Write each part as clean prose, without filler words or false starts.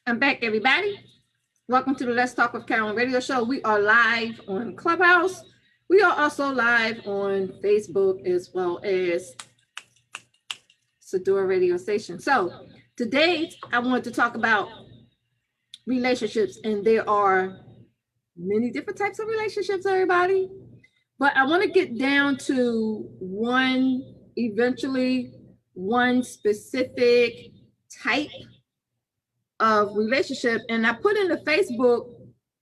I'm back, everybody. Welcome to the Let's Talk with Carolyn radio show. We are live on Clubhouse. We are also live on Facebook as well as Sadora radio station. So today I want to talk about relationships, and there are many different types of relationships, everybody. But I want to get down to one specific type of relationship. And I put in the Facebook,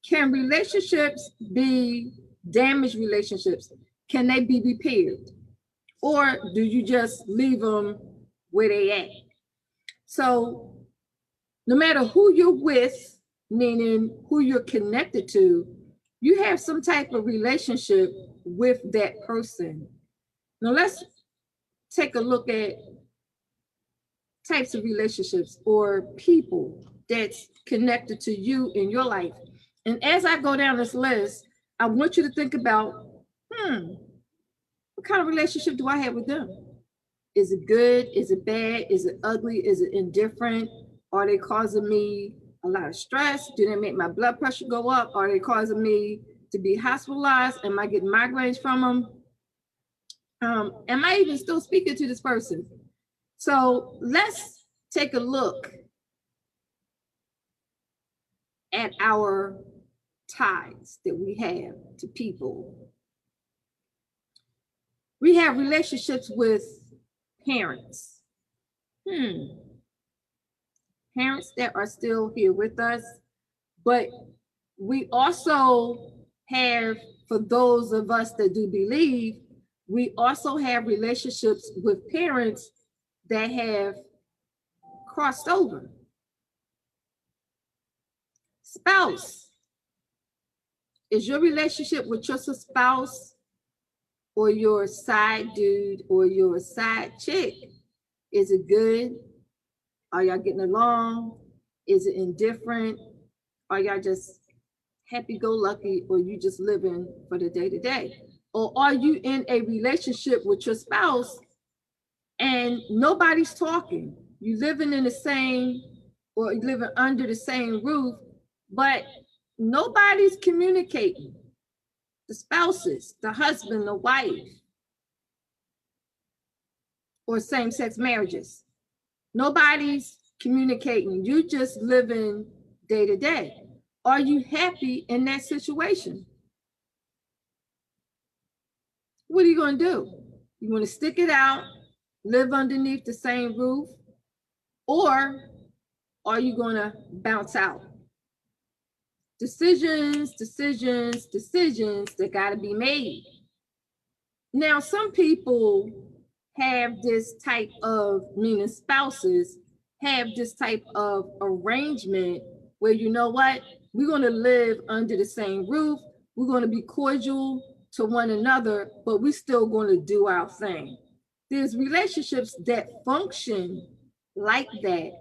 can relationships be damaged relationships? Can they be repaired? Or do you just leave them where they at? So no matter who you're with, meaning who you're connected to, you have some type of relationship with that person. Now let's take a look at types of relationships or people that's connected to you in your life. And as I go down this list, I want you to think about, what kind of relationship do I have with them? Is it good? Is it bad? Is it ugly? Is it indifferent? Are they causing me a lot of stress? Do they make my blood pressure go up? Are they causing me to be hospitalized? Am I getting migraines from them? Am I even still speaking to this person? So let's take a look at our ties that we have to people. We have relationships with parents. Parents that are still here with us, but we also have, for those of us that do believe, we also have relationships with parents that have crossed over. Spouse. Is your relationship with your spouse or your side dude or your side chick, is it good? Are y'all getting along? Is it indifferent? Are y'all just happy-go-lucky, or you just living for the day-to-day? Or are you in a relationship with your spouse and nobody's talking? You living in the same, or living under the same roof, but nobody's communicating. The spouses, the husband, the wife, or same-sex marriages. Nobody's communicating. You just living day to day. Are you happy in that situation? What are you going to do? You want to stick it out, live underneath the same roof, or are you going to bounce out? Decisions that got to be made. Now, some people have this type of, meaning spouses, have this type of arrangement where, you know what, we're going to live under the same roof. We're going to be cordial to one another, but we're still going to do our thing. There's relationships that function like that.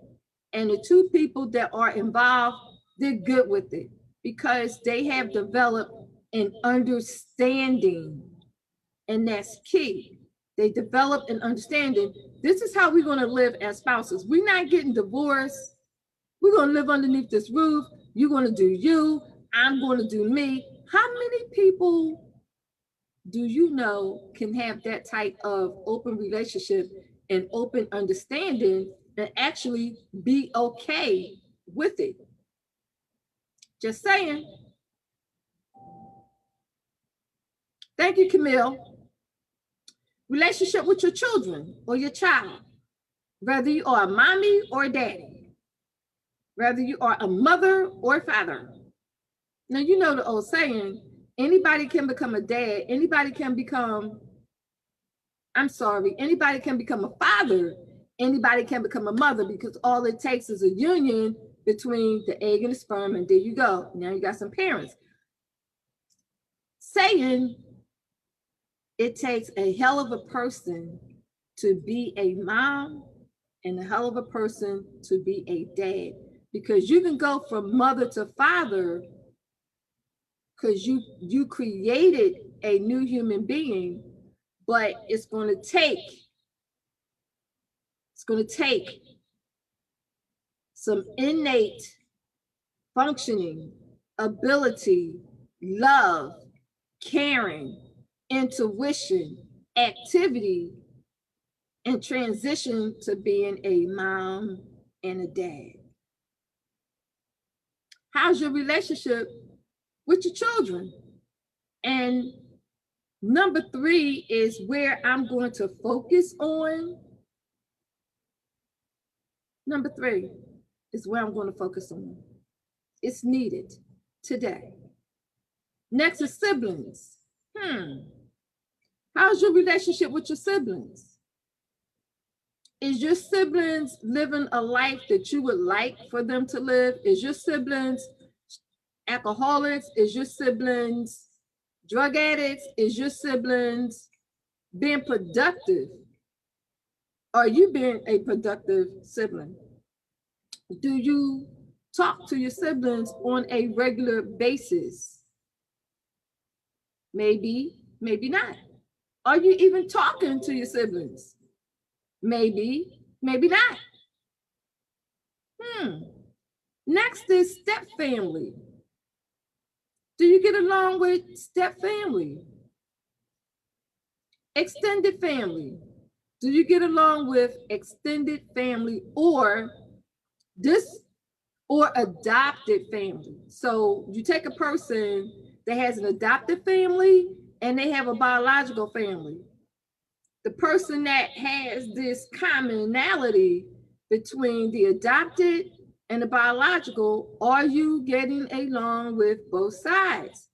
And the two people that are involved, they're good with it because they have developed an understanding. And that's key. They develop an understanding. This is how we're going to live as spouses. We're not getting divorced. We're going to live underneath this roof. You're going to do you. I'm going to do me. How many people do you know can have that type of open relationship and open understanding and actually be okay with it? Just saying. Thank you, Camille. Relationship with your children or your child, whether you are a mommy or a daddy, whether you are a mother or a father. Now, you know the old saying, anybody can become a dad, anybody can become a father, anybody can become a mother, because all it takes is a union between the egg and the sperm, and there you go. Now you got some parents. Saying it takes a hell of a person to be a mom and a hell of a person to be a dad, because you can go from mother to father because you created a new human being, but it's going to take some innate functioning, ability, love, caring, intuition, activity, and transition to being a mom and a dad. How's your relationship with your children? And number 3 is where I'm going to focus on. Number 3 is where I'm going to focus on. It's needed today. Next is siblings. How's your relationship with your siblings? Is your siblings living a life that you would like for them to live? Is your siblings alcoholics? Is your siblings drug addicts? Is your siblings being productive? Are you being a productive sibling? Do you talk to your siblings on a regular basis? Maybe, maybe not. Are you even talking to your siblings? Maybe, maybe not. Next is step family. Do you get along with step family? Extended family. Do you get along with extended family or adopted family? So you take a person that has an adopted family and they have a biological family. The person that has this commonality between the adopted and the biological, are you getting along with both sides?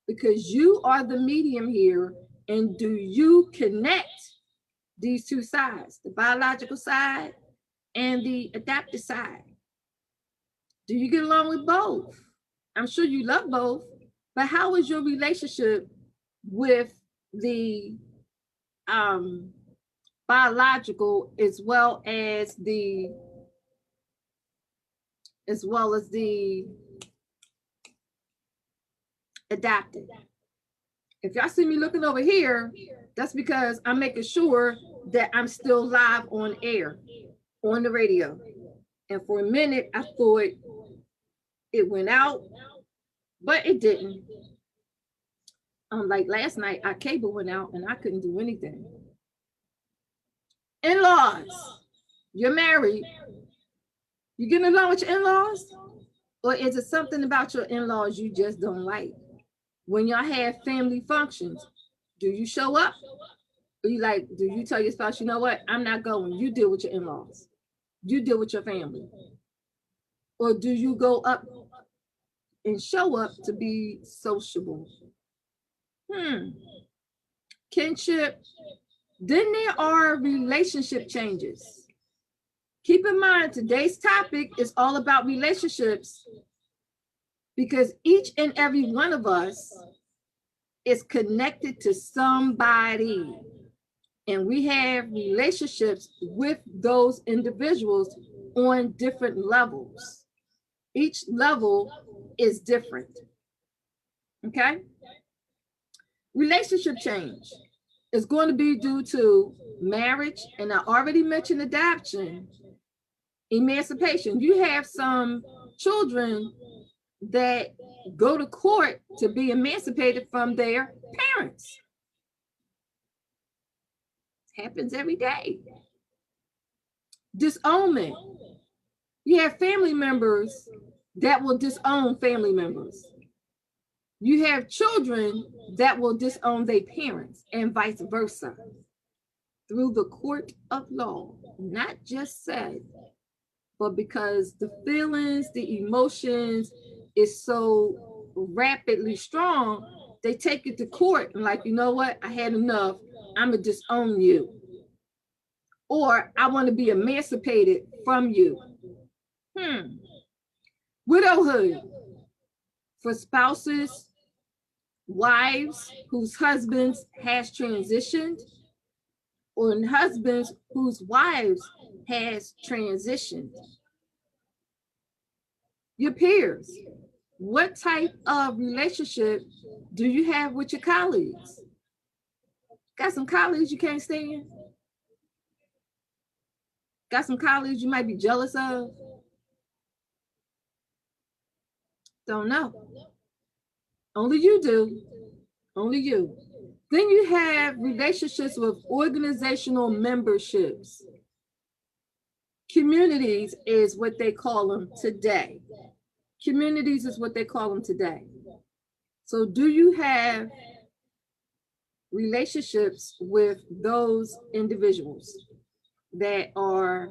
Because you are the medium here, and do you connect these two sides, the biological side and the adopted side? Do you get along with both? I'm sure you love both, but how is your relationship with the biological as well as the adopted? If y'all see me looking over here, that's because I'm making sure that I'm still live on air, on the radio. And for a minute, I thought it went out, but it didn't. Like last night, our cable went out and I couldn't do anything. In-laws, you're married. You getting along with your in-laws? Or is it something about your in-laws you just don't like? When y'all have family functions, do you show up? Or do you tell your spouse, you know what, I'm not going, you deal with your in-laws, you deal with your family? Or do you go up and show up to be sociable? Kinship. Then there are relationship changes. Keep in mind, today's topic is all about relationships because each and every one of us is connected to somebody. And we have relationships with those individuals on different levels. Each level is different. Okay? Relationship change is going to be due to marriage, and I already mentioned adoption, emancipation. You have some children that go to court to be emancipated from their parents. It happens every day. Disownment. You have family members that will disown family members. You have children that will disown their parents and vice versa through the court of law, not just said, but because the feelings, the emotions is so rapidly strong, they take it to court and like, you know what, I had enough, I'm gonna disown you. Or I want to be emancipated from you. Widowhood. For spouses, wives whose husbands has transitioned, or husbands whose wives has transitioned. Your peers. What type of relationship do you have with your colleagues? Got some colleagues you can't stand? Got some colleagues you might be jealous of? Don't know. Only you do. Only you. Then you have relationships with organizational memberships. Communities is what they call them today. Communities is what they call them today. So, do you have relationships with those individuals that are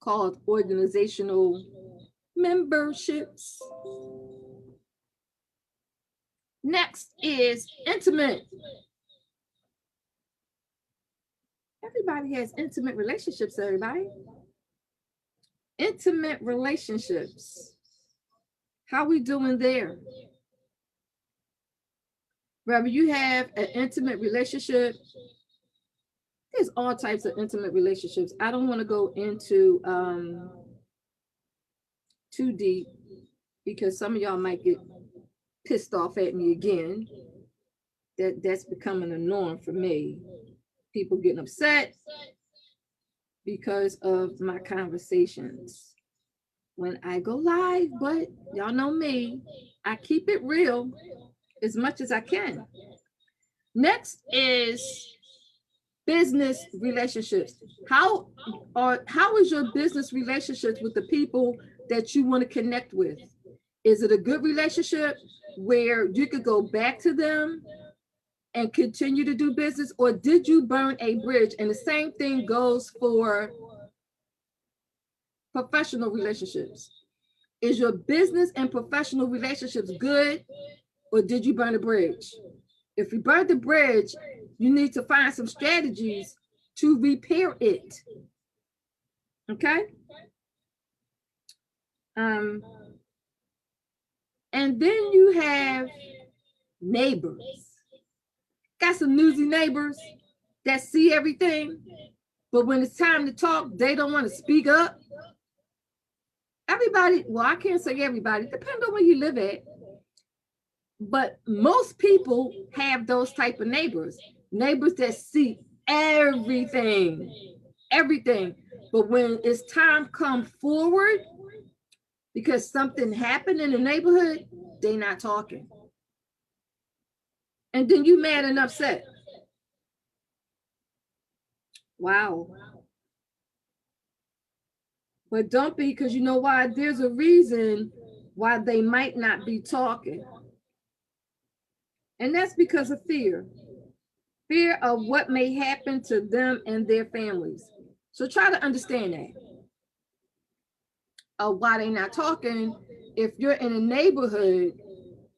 called organizational memberships? Next is intimate. Everybody has intimate relationships, everybody. Intimate relationships. How we doing there? Whether you have an intimate relationship, there's all types of intimate relationships. I don't want to go into too deep because some of y'all might get pissed off at me again. That's becoming a norm for me. People getting upset because of my conversations when I go live, but y'all know me, I keep it real as much as I can. Next is business relationships. How is your business relationships with the people that you want to connect with? Is it a good relationship where you could go back to them and continue to do business, or did you burn a bridge? And the same thing goes for professional relationships. Is your business and professional relationships good, or did you burn a bridge? If you burned the bridge, you need to find some strategies to repair it. Okay? And then you have neighbors. Got some newsy neighbors that see everything, but when it's time to talk, they don't want to speak up. Everybody, well, I can't say everybody, depends on where you live at. But most people have those type of neighbors that see everything. But when it's time come forward because something happened in the neighborhood, they not talking. And then you mad and upset. Wow. But don't be, because you know why? There's a reason why they might not be talking. And that's because of fear. Fear of what may happen to them and their families. So try to understand that. Why they're not talking. If you're in a neighborhood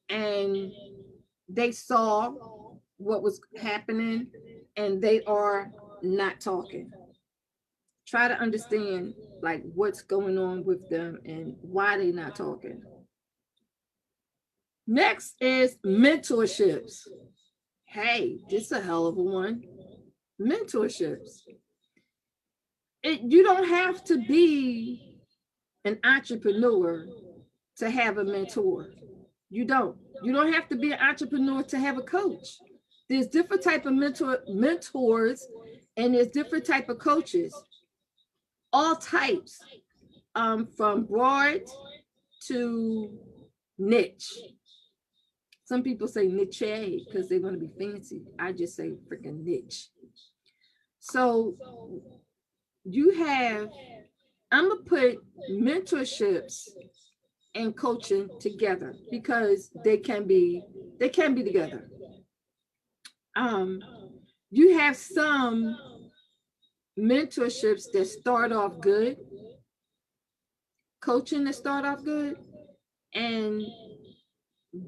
and they saw what was happening and they are not talking, try to understand like what's going on with them and why they're not talking. Next is mentorships. Hey, this is a hell of a one. Mentorships. You don't have to be an entrepreneur to have a mentor. You don't have to be an entrepreneur to have a coach. There's different type of mentors, and there's different type of coaches, all types, from broad to niche. Some people say niche because they want to be fancy. I just say freaking niche. So you have, I'm gonna put mentorships and coaching together because they can be together. You have some mentorships that start off good, coaching that start off good, and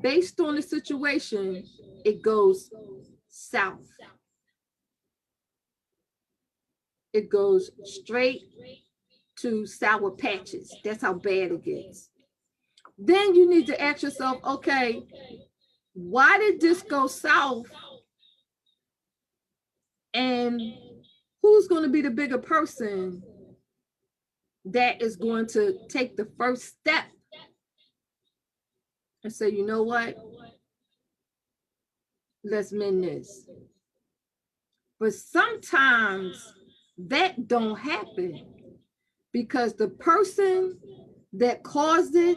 based on the situation, it goes south. It goes straight to sour patches. That's how bad it gets. Then you need to ask yourself, okay, why did this go south? And who's going to be the bigger person that is going to take the first step and say, you know what? Let's mend this. But sometimes that don't happen because the person that caused it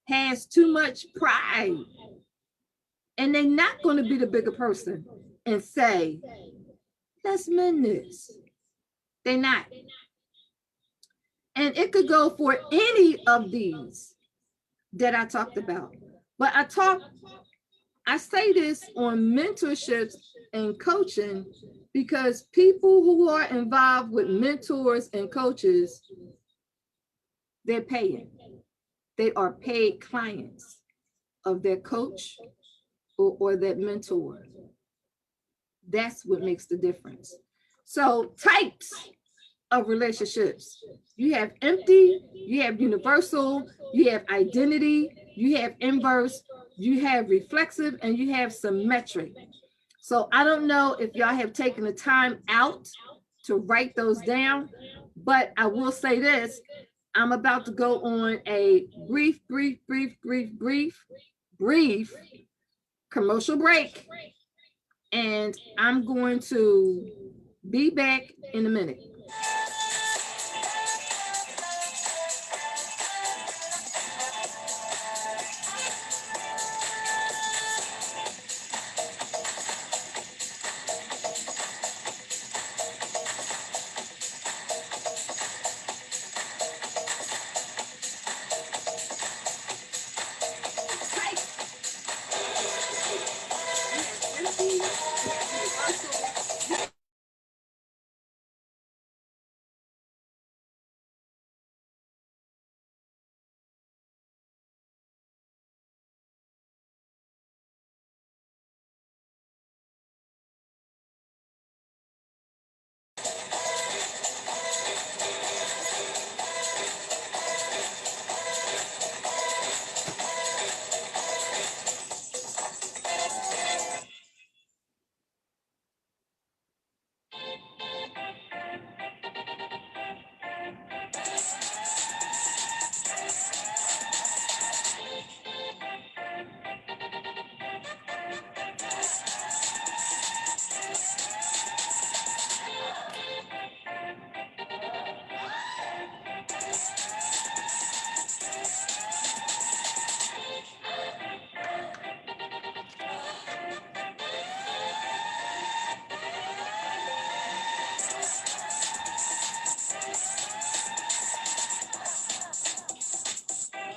has too much pride, and they're not going to be the bigger person and say, let's mend this. They're not. And it could go for any of these that I talked about. But I say this on mentorships and coaching because people who are involved with mentors and coaches, they're paying. They are paid clients of their coach or that mentor. That's what makes the difference. So types of relationships. You have empty, you have universal, you have identity, you have inverse, you have reflexive, and you have symmetric. So I don't know if y'all have taken the time out to write those down, but I will say this. I'm about to go on a brief commercial break, and I'm going to be back in a minute.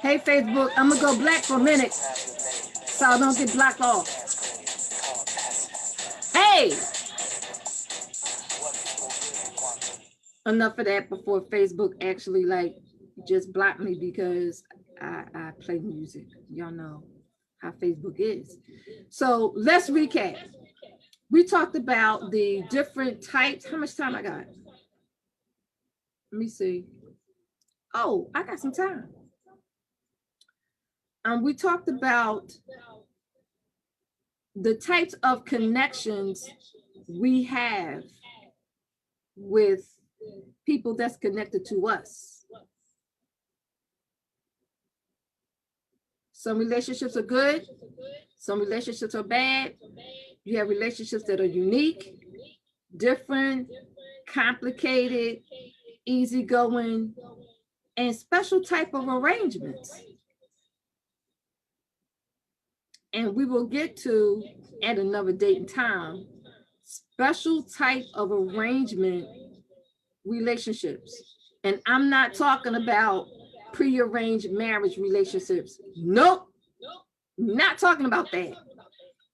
Hey, Facebook, I'm gonna go black for a minute so I don't get blocked off. Hey! Enough of that before Facebook actually like just blocked me because I play music. Y'all know how Facebook is. So let's recap. We talked about the different types. How much time I got? Let me see. Oh, I got some time. We talked about the types of connections we have with people that's connected to us. Some relationships are good, some relationships are bad. You have relationships that are unique, different, complicated, easygoing, and special type of arrangements. And we will get to, at another date and time, special type of arrangement relationships. And I'm not talking about prearranged marriage relationships. Nope, not talking about that.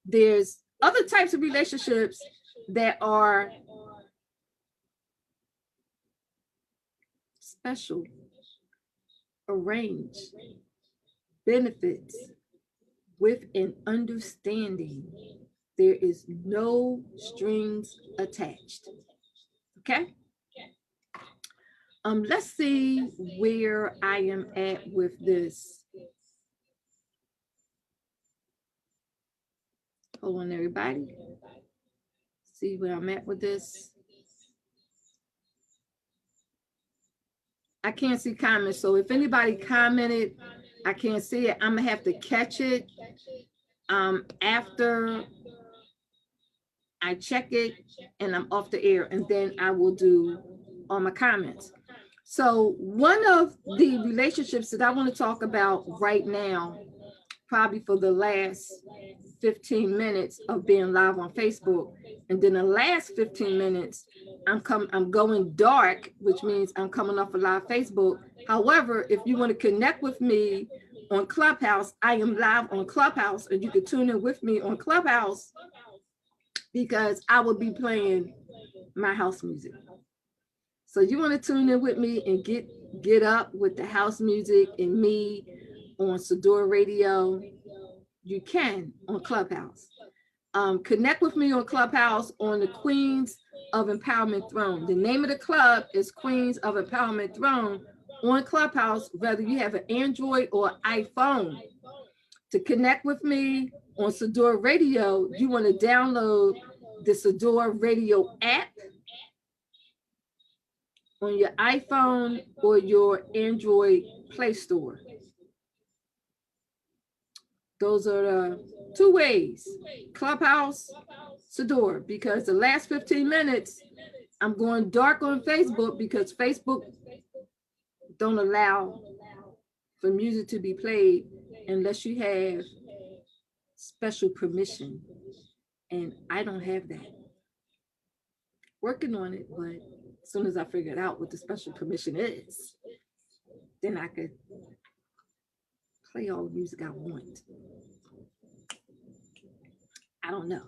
There's other types of relationships that are special, arranged, benefits with an understanding. There is no strings attached. Okay? Let's see where I am at with this. Hold on, everybody. See where I'm at with this. I can't see comments, so if anybody commented, I can't see it. I'm gonna have to catch it after I check it and I'm off the air, and then I will do all my comments. So one of the relationships that I want to talk about right now, probably for the last 15 minutes of being live on Facebook, and then the last 15 minutes, I'm going dark, which means I'm coming off a live Facebook. However, if you want to connect with me on Clubhouse, I am live on Clubhouse, and you can tune in with me on Clubhouse because I will be playing my house music. So you want to tune in with me and get up with the house music and me on Sador Radio, you can on Clubhouse. Connect with me on Clubhouse on the Queens of Empowerment Throne. The name of the club is Queens of Empowerment Throne on Clubhouse, whether you have an Android or iPhone. To connect with me on Sador Radio, you want to download the Sador Radio app on your iPhone or your Android Play Store. Those are the two ways, Clubhouse, Sador, because the last 15 minutes, I'm going dark on Facebook because Facebook don't allow for music to be played unless you have special permission. And I don't have that. Working on it, but as soon as I figured out what the special permission is, then I could play all the music I want. I don't know.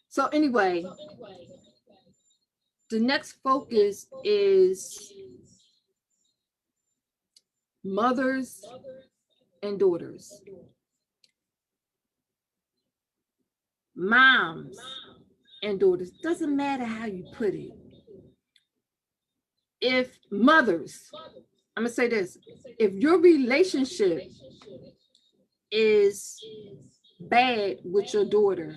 So anyway, the next focus is mothers and daughters. Moms and daughters. Doesn't matter how you put it. If mothers, I'm gonna say this, if your relationship is bad with your daughter,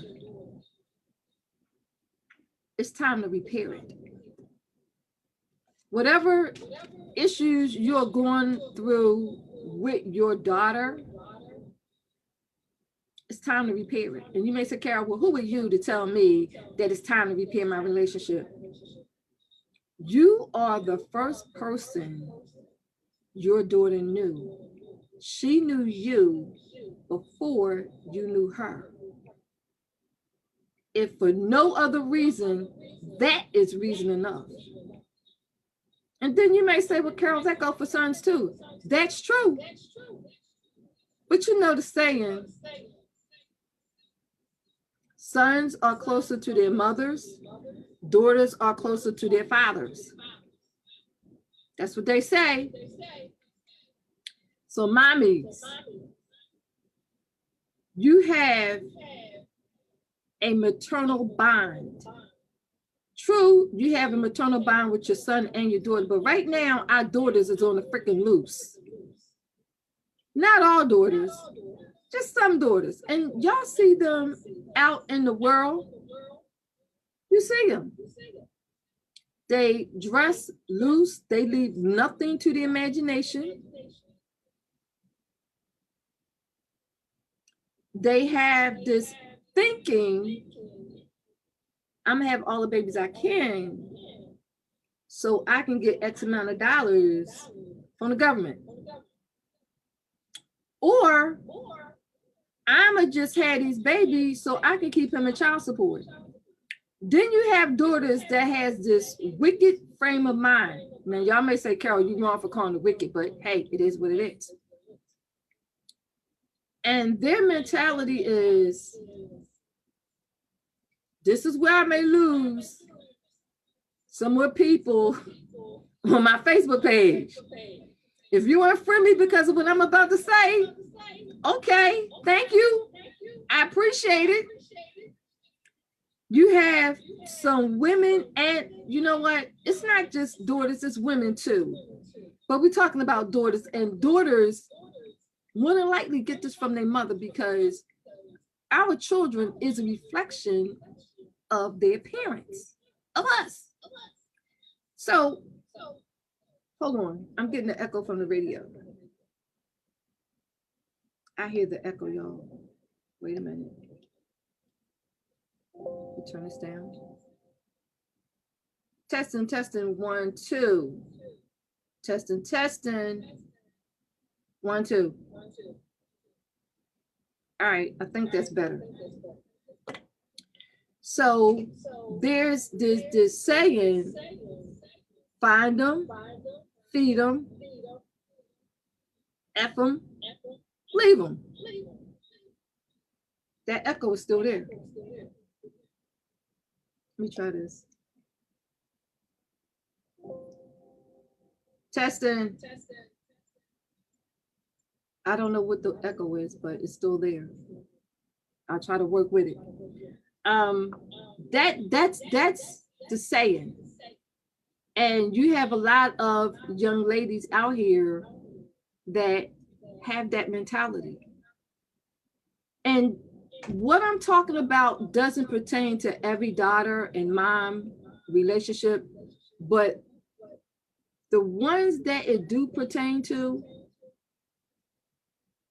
it's time to repair it. Whatever issues you're going through with your daughter, it's time to repair it. And you may say, Carol, well, who are you to tell me that it's time to repair my relationship? You are the first person your daughter knew. She knew you before you knew her. If for no other reason, that is reason enough. And then you may say, well, Carol, that goes for sons too. That's true. But you know the saying, sons are closer to their mothers, daughters are closer to their fathers. That's what they say. So mommies, you have a maternal bond. True, you have a maternal bond with your son and your daughter, but right now our daughters is on the freaking loose. Not all daughters, just some daughters. And y'all see them out in the world. You see them. They dress loose. They leave nothing to the imagination. They have this thinking, I'm gonna have all the babies I can so I can get X amount of dollars from the government. Or I'ma just have these babies so I can keep him in child support. Then you have daughters that has this wicked frame of mind. Now y'all may say, Carol, you wrong for calling it wicked, but hey, it is what it is. And their mentality is, this is where I may lose some more people on my Facebook page. If you unfriend me because of what I'm about to say, okay, thank you. I appreciate it. You have some women, and you know what? It's not just daughters, it's women too. But we're talking about daughters, and daughters more than likely get this from their mother because our children is a reflection of their parents, of us. So, hold on. I'm getting the echo from the radio. I hear the echo, y'all. Wait a minute. We'll turn this down. Testing, 1, 2. Testing, testing. 1, 2. All right, I think that's better. So there's this saying, find them, feed them, F them, leave them. That echo is still there. Let me try this. Testing. I don't know what the echo is, but it's still there. I'll try to work with it. That's the saying. And you have a lot of young ladies out here that have that mentality. And what I'm talking about doesn't pertain to every daughter and mom relationship, but the ones that it do pertain to,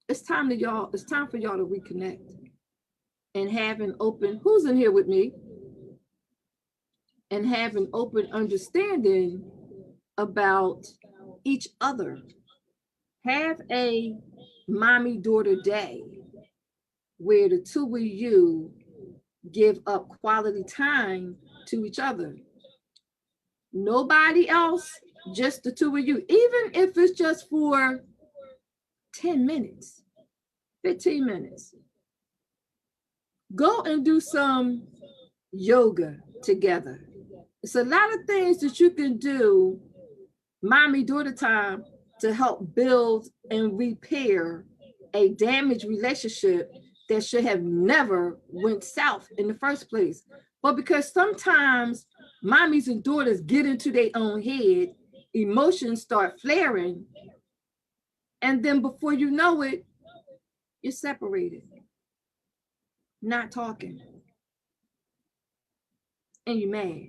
it's time for y'all to reconnect and have an open, who's in here with me? And have an open understanding about each other. Have a mommy-daughter day where the two of you give up quality time to each other. Nobody else, just the two of you, even if it's just for 10 minutes, 15 minutes. Go and do some yoga together. It's a lot of things that you can do, mommy-daughter time, to help build and repair a damaged relationship that should have never went south in the first place. But because sometimes mommies and daughters get into their own head, emotions start flaring, and then before you know it, you're separated, not talking, and you're mad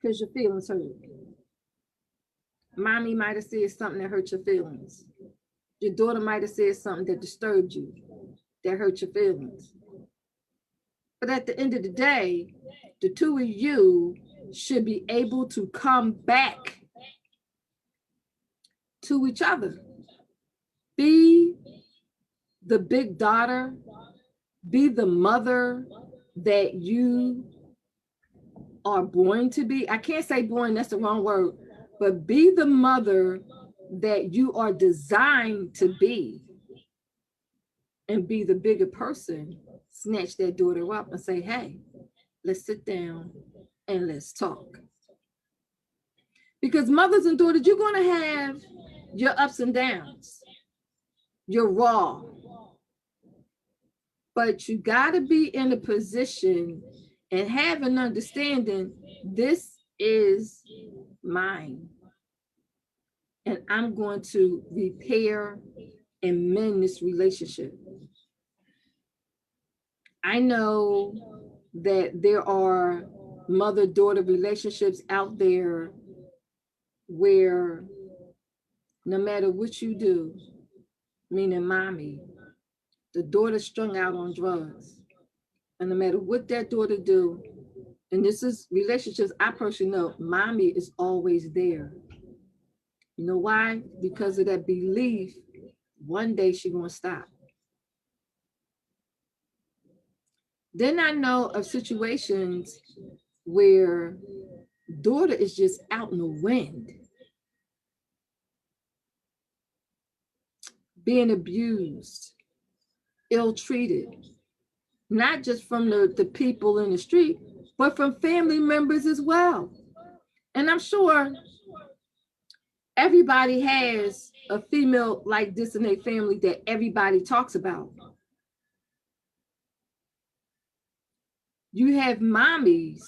because your feelings hurt. Mommy might have said something that hurt your feelings. Your daughter might have said something that disturbed you, that hurt your feelings. But at the end of the day, the two of you should be able to come back to each other. Be the big daughter, be the mother that you are born to be. I can't say born, that's the wrong word, but be the mother that you are designed to be, and be the bigger person. Snatch that daughter up and say, hey, let's sit down and let's talk. Because mothers and daughters, you're going to have your ups and downs. You're raw. But you got to be in a position and have an understanding, this is mine. And I'm going to repair and mend this relationship. I know that there are mother-daughter relationships out there where no matter what you do, meaning mommy, the daughter's strung out on drugs. And no matter what that daughter do, and this is relationships I personally know, mommy is always there. You know why? Because of that belief, one day she's gonna stop. Then I know of situations where daughter is just out in the wind, being abused, ill-treated, not just from the people in the street, but from family members as well. And I'm sure everybody has a female like this in their family that everybody talks about. You have mommies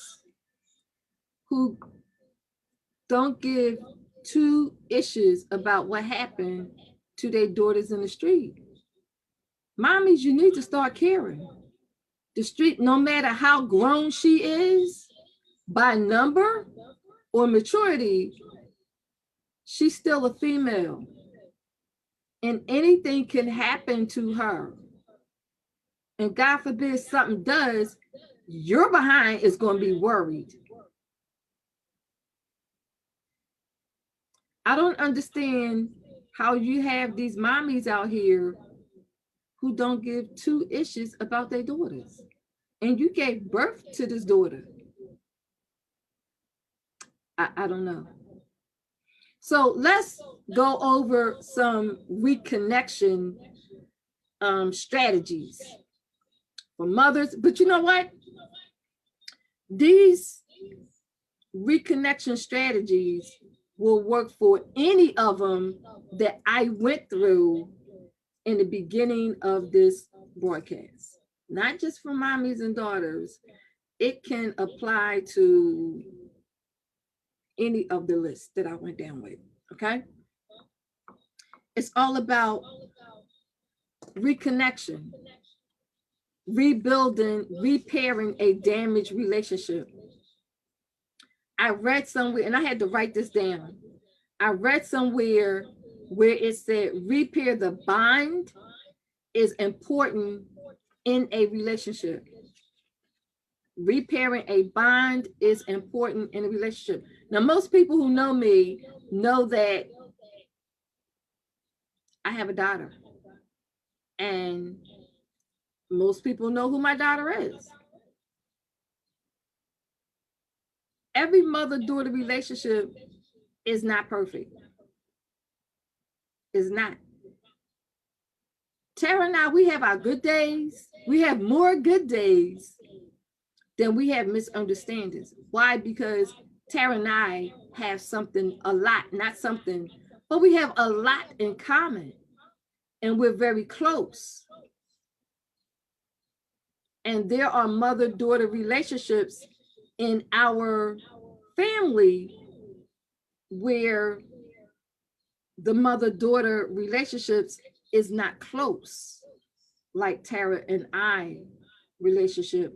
who don't give two issues about what happened to their daughters in the street. Mommies, you need to start caring. The street, no matter how grown she is, by number or maturity, she's still a female. And anything can happen to her. And God forbid something does, your behind is going to be worried. I don't understand how you have these mommies out here who don't give two issues about their daughters. And you gave birth to this daughter. I don't know. So let's go over some reconnection strategies for mothers. But you know what? These reconnection strategies will work for any of them that I went through in the beginning of this broadcast. Not just for mommies and daughters. It can apply to any of the lists that I went down with, okay? It's all about reconnection, rebuilding, repairing a damaged relationship. I read somewhere, and I had to write this down. I read somewhere where it said repair the bond is important in a relationship. Repairing a bond is important in a relationship. Now, most people who know me know that I have a daughter. And most people know who my daughter is. Every mother-daughter relationship is not perfect. It's not. Tara and I, we have our good days. We have more good days than we have misunderstandings. Why? Because Tara and I have something, a lot, not something, but we have a lot in common. And we're very close. And there are mother-daughter relationships in our family where the mother-daughter relationships is not close, like Tara and I relationship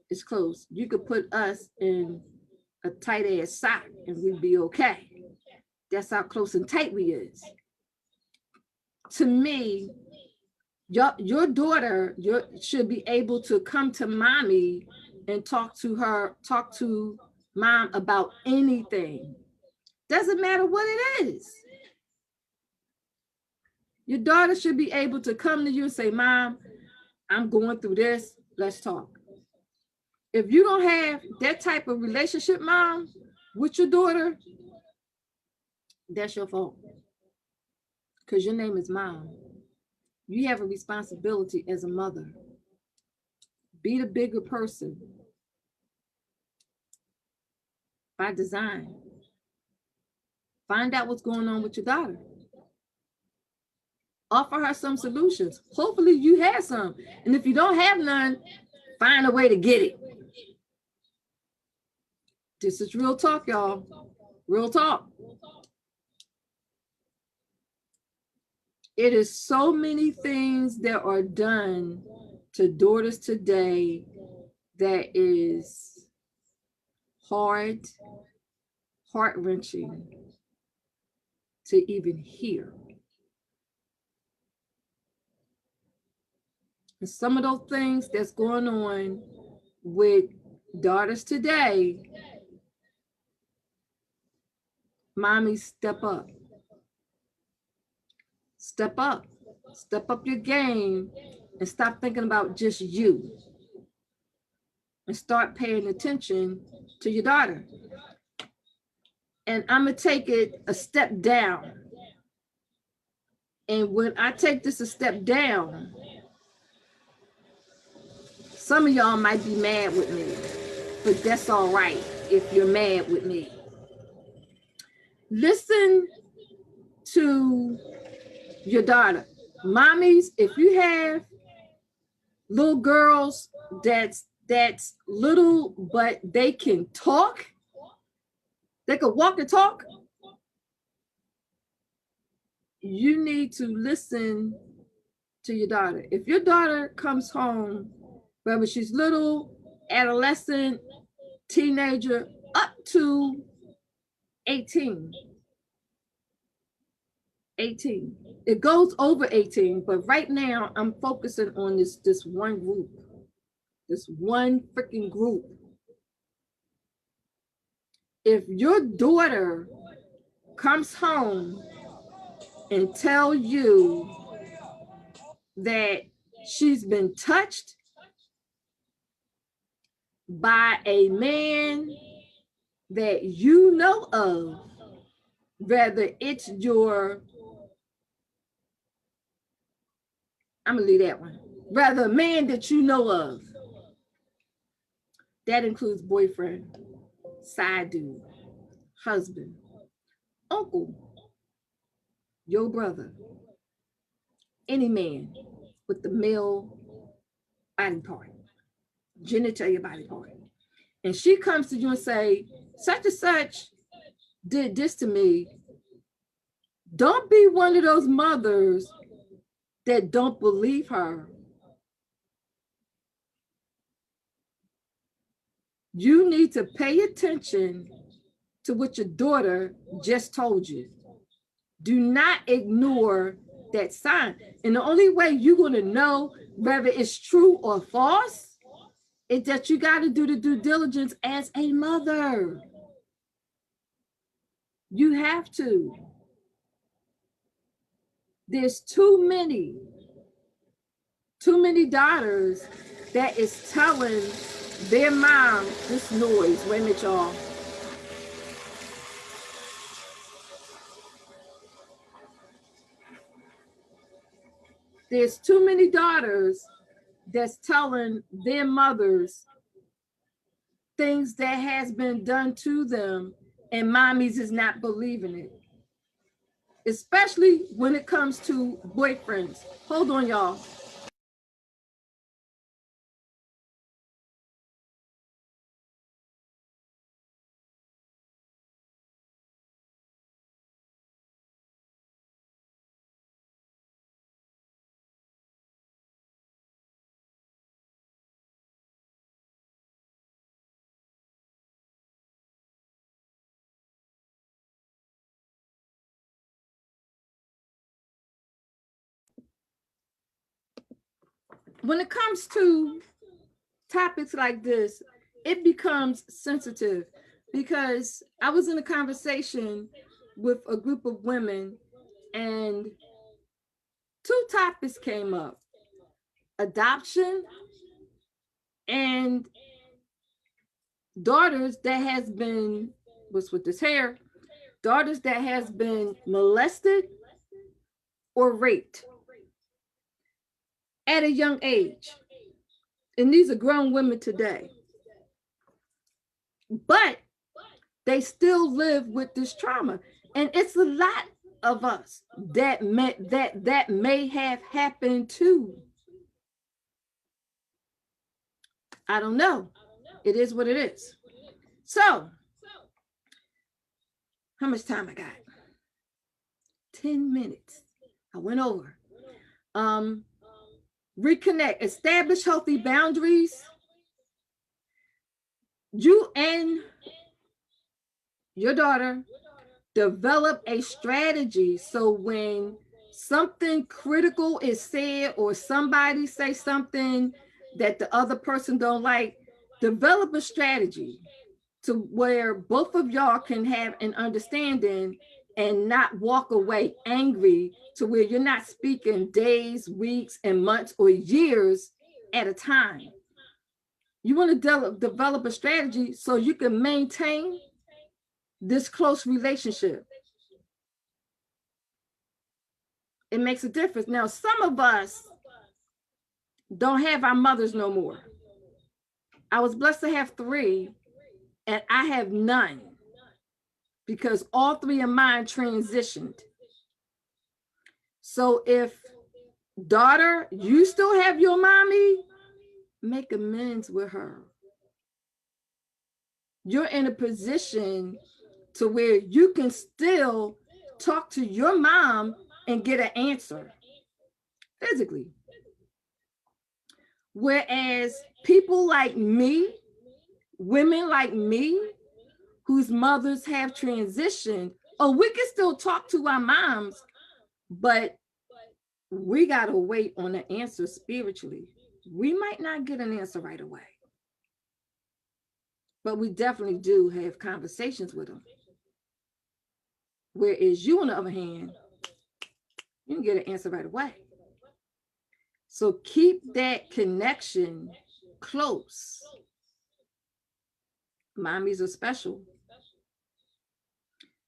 is close. You could put us in a tight ass sock and we'd be okay. That's how close and tight we is. To me, your daughter should be able to come to mommy and talk to mom about anything. Doesn't matter what it is. Your daughter should be able to come to you and say, Mom, I'm going through this. Let's talk. If you don't have that type of relationship, Mom, with your daughter, that's your fault. Because your name is Mom. You have a responsibility as a mother. Be the bigger person by design. Find out what's going on with your daughter. Offer her some solutions. Hopefully you have some. And if you don't have none, find a way to get it. This is real talk, y'all. Real talk. It is so many things that are done to daughters today that is hard, heart-wrenching to even hear. And some of those things that's going on with daughters today, mommy, step up. Step up. Step up your game and stop thinking about just you. And start paying attention to your daughter. And I'm going to take it a step down. And when I take this a step down, some of y'all might be mad with me, but that's all right if you're mad with me. Listen to your daughter. Mommies, if you have little girls that's little, but they can talk, they can walk and talk, you need to listen to your daughter. If your daughter comes home, whether she's little, adolescent, teenager, up to 18. It goes over 18, but right now I'm focusing on this one group, this one freaking group. If your daughter comes home and tell you that she's been touched by a man that you know of, whether it's your, I'm gonna leave that one, rather a man that you know of. That includes boyfriend, side dude, husband, uncle, your brother, any man with the male body part, genitalia body part. And she comes to you and say, such and such did this to me. Don't be one of those mothers that don't believe her. You need to pay attention to what your daughter just told you. Do not ignore that sign. And the only way you're going to know whether it's true or false is that you got to do the due diligence as a mother. You have to. There's too many daughters that is telling their mom this noise. Wait a minute, y'all. There's too many daughters that's telling their mothers things that has been done to them, and mommies is not believing it. Especially when it comes to boyfriends. Hold on, y'all. When it comes to topics like this, it becomes sensitive because I was in a conversation with a group of women and two topics came up: adoption and daughters that has been, what's with this hair, daughters that has been molested or raped at a young age. And these are grown women today. But they still live with this trauma. And it's a lot of us that may have happened to. I don't know. It is what it is. So, how much time I got? 10 minutes. I went over. Reconnect, establish healthy boundaries. You and your daughter develop a strategy so when something critical is said or somebody say something that the other person don't like, develop a strategy to where both of y'all can have an understanding and not walk away angry to where you're not speaking days, weeks, and months or years at a time. You want to develop a strategy so you can maintain this close relationship. It makes a difference. Now, some of us don't have our mothers no more. I was blessed to have 3, and I have none because all 3 of mine transitioned. So if, daughter, you still have your mommy, make amends with her. You're in a position to where you can still talk to your mom and get an answer physically. Whereas people like me, women like me, whose mothers have transitioned, oh, we can still talk to our moms, but we got to wait on an answer spiritually. We might not get an answer right away, but we definitely do have conversations with them. Whereas you, on the other hand, you can get an answer right away. So keep that connection close. Mommies are special.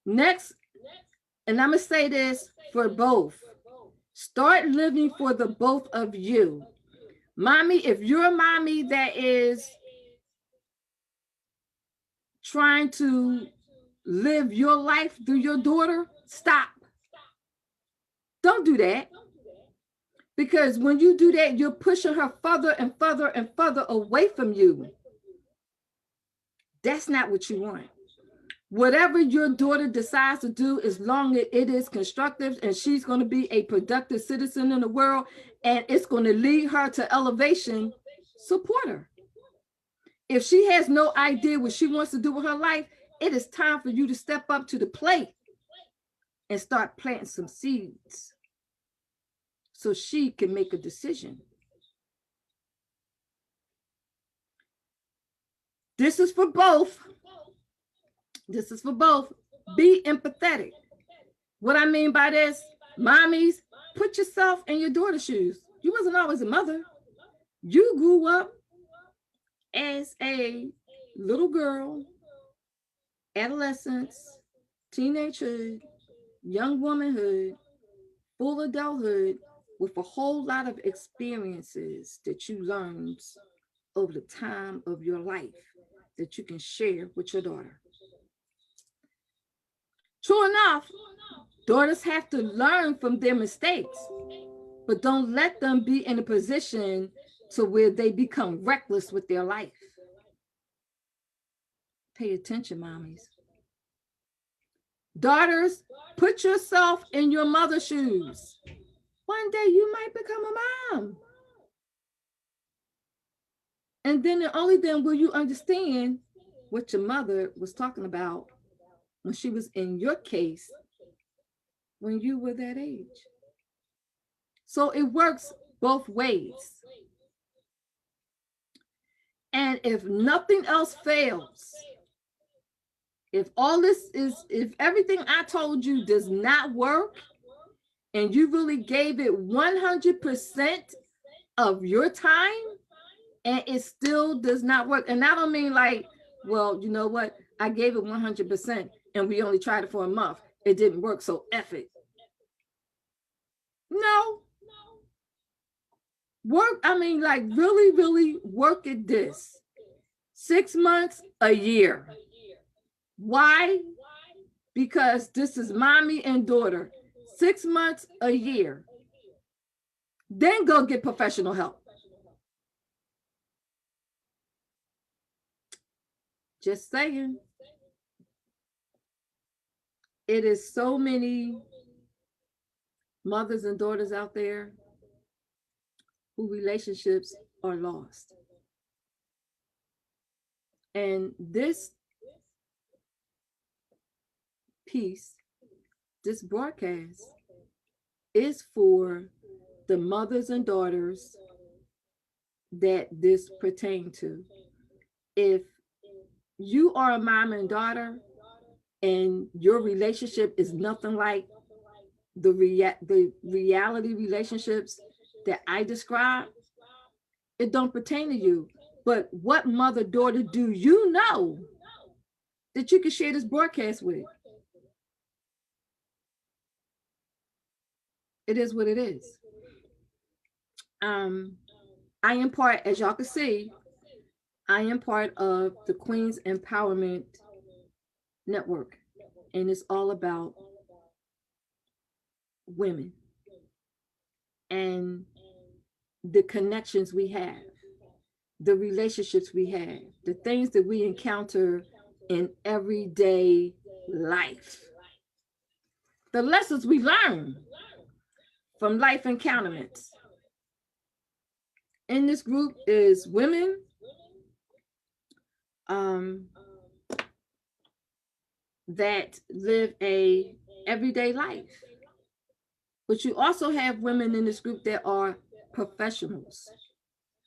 Next, and I'm going to say this for both. Start living for the both of you. Mommy, if you're a mommy that is trying to live your life through your daughter, stop. Don't do that. Because when you do that, you're pushing her further and further and further away from you. That's not what you want. Whatever your daughter decides to do, as long as it is constructive and she's going to be a productive citizen in the world and it's going to lead her to elevation, support her. If she has no idea what she wants to do with her life, it is time for you to step up to the plate and start planting some seeds so she can make a decision. This is for both. This is for both. Be empathetic. What I mean by this, mommies, put yourself in your daughter's shoes. You wasn't always a mother. You grew up as a little girl, adolescence, teenagehood, young womanhood, full adulthood, with a whole lot of experiences that you learned over the time of your life that you can share with your daughter. True enough, daughters have to learn from their mistakes, but don't let them be in a position to where they become reckless with their life. Pay attention, mommies. Daughters, put yourself in your mother's shoes. One day you might become a mom. And then and only then will you understand what your mother was talking about when she was in your case when you were that age. So it works both ways. And if nothing else fails, if everything I told you does not work, and you really gave it 100% of your time, and it still does not work, and I don't mean like, well, you know what, I gave it 100% and we only tried it for a month, it didn't work, so F it. No. Work, I mean, like really, really work at this. 6 months, a year. Why? Because this is mommy and daughter. 6 months, a year. Then go get professional help. Just saying. It is so many mothers and daughters out there whose relationships are lost. And this piece, this broadcast, is for the mothers and daughters that this pertains to. If you are a mom and daughter and your relationship is nothing like the reality relationships that I described, it don't pertain to you. But what mother-daughter do you know that you can share this broadcast with? It is what it is. I am part, as y'all can see, I am part of the Queen's Empowerment Network, and it's all about women and the connections we have, the relationships we have, the things that we encounter in everyday life, the lessons we learn from life encounterments. In this group is women that live a everyday life. But you also have women in this group that are professionals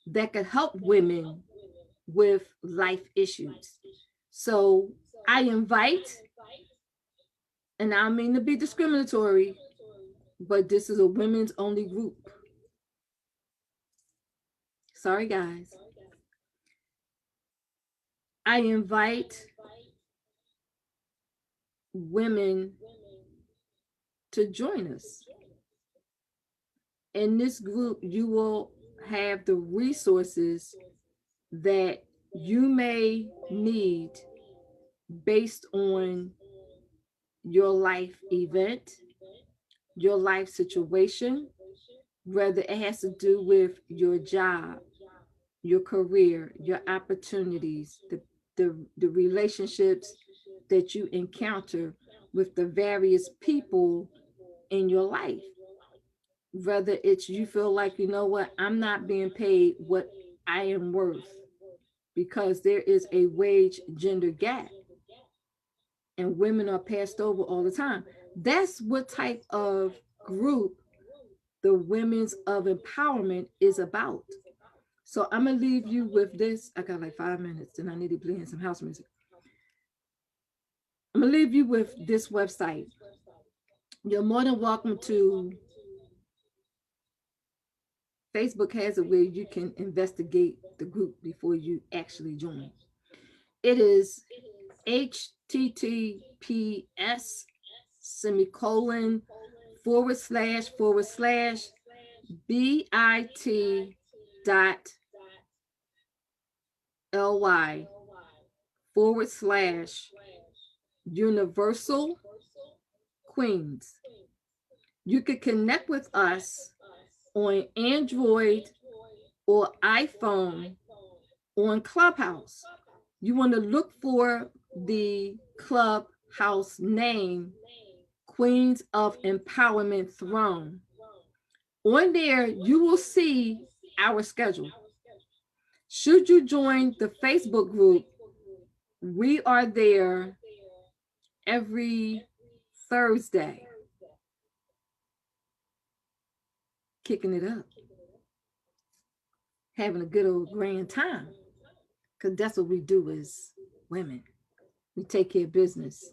that can help women with life issues. So I invite And I don't mean to be discriminatory, but this is a women's only group. Sorry, guys. I invite women to join us. In this group, you will have the resources that you may need based on your life event, your life situation, whether it has to do with your job, your career, your opportunities, the relationships that you encounter with the various people in your life. Whether it's you feel like, you know what, I'm not being paid what I am worth because there is a wage gender gap and women are passed over all the time. That's what type of group the Women's of Empowerment is about. So I'm gonna leave you with this. I got like 5 minutes and I need to play in some house music. I'm gonna leave you with this website. You're more than welcome to. Facebook has it where you can investigate the group before you actually join. It is https semicolon // bit.ly / Universal Queens. You could connect with us on Android or iPhone on Clubhouse. You want to look for the Clubhouse name, Queens of Empowerment Throne. On there, you will see our schedule. Should you join the Facebook group, we are there every Thursday, kicking it up, having a good old grand time, because that's what we do as women. We take care of business,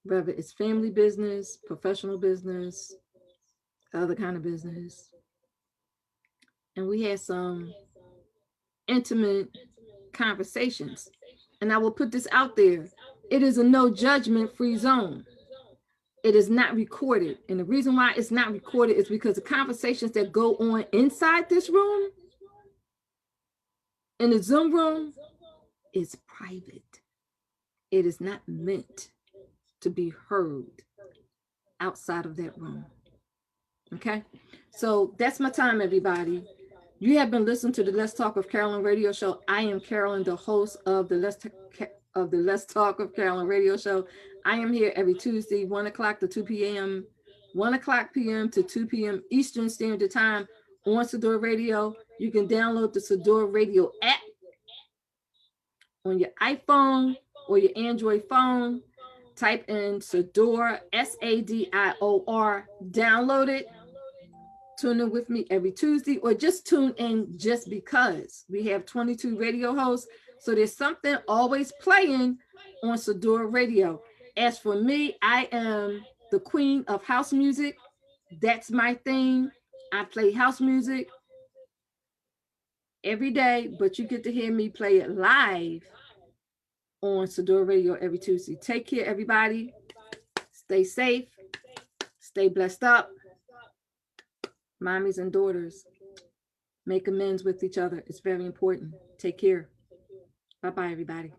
whether it's family business, professional business, other kind of business. And we had some intimate conversations. And I will put this out there. It is a no judgment free zone. It is not recorded. And the reason why it's not recorded is because the conversations that go on inside this room, in the Zoom room, is private. It is not meant to be heard outside of that room. Okay? So that's my time, everybody. You have been listening to the Let's Talk of Carolyn radio show. I am Carolyn, the host of the Let's Talk of Carolyn radio show. I am here every Tuesday, 1 o'clock to 2 p.m., 1 o'clock p.m. to 2 p.m. Eastern Standard Time on Sador Radio. You can download the Sador Radio app on your iPhone or your Android phone. Type in Sador, SADIOR, download it. Tune in with me every Tuesday, or just tune in just because. We have 22 radio hosts, so there's something always playing on Sador Radio. As for me, I am the queen of house music. That's my thing. I play house music every day, but you get to hear me play it live on Sador Radio every Tuesday. Take care, everybody. Stay safe. Stay blessed up. Mommies and daughters, make amends with each other. It's very important. Take care. Bye-bye, everybody.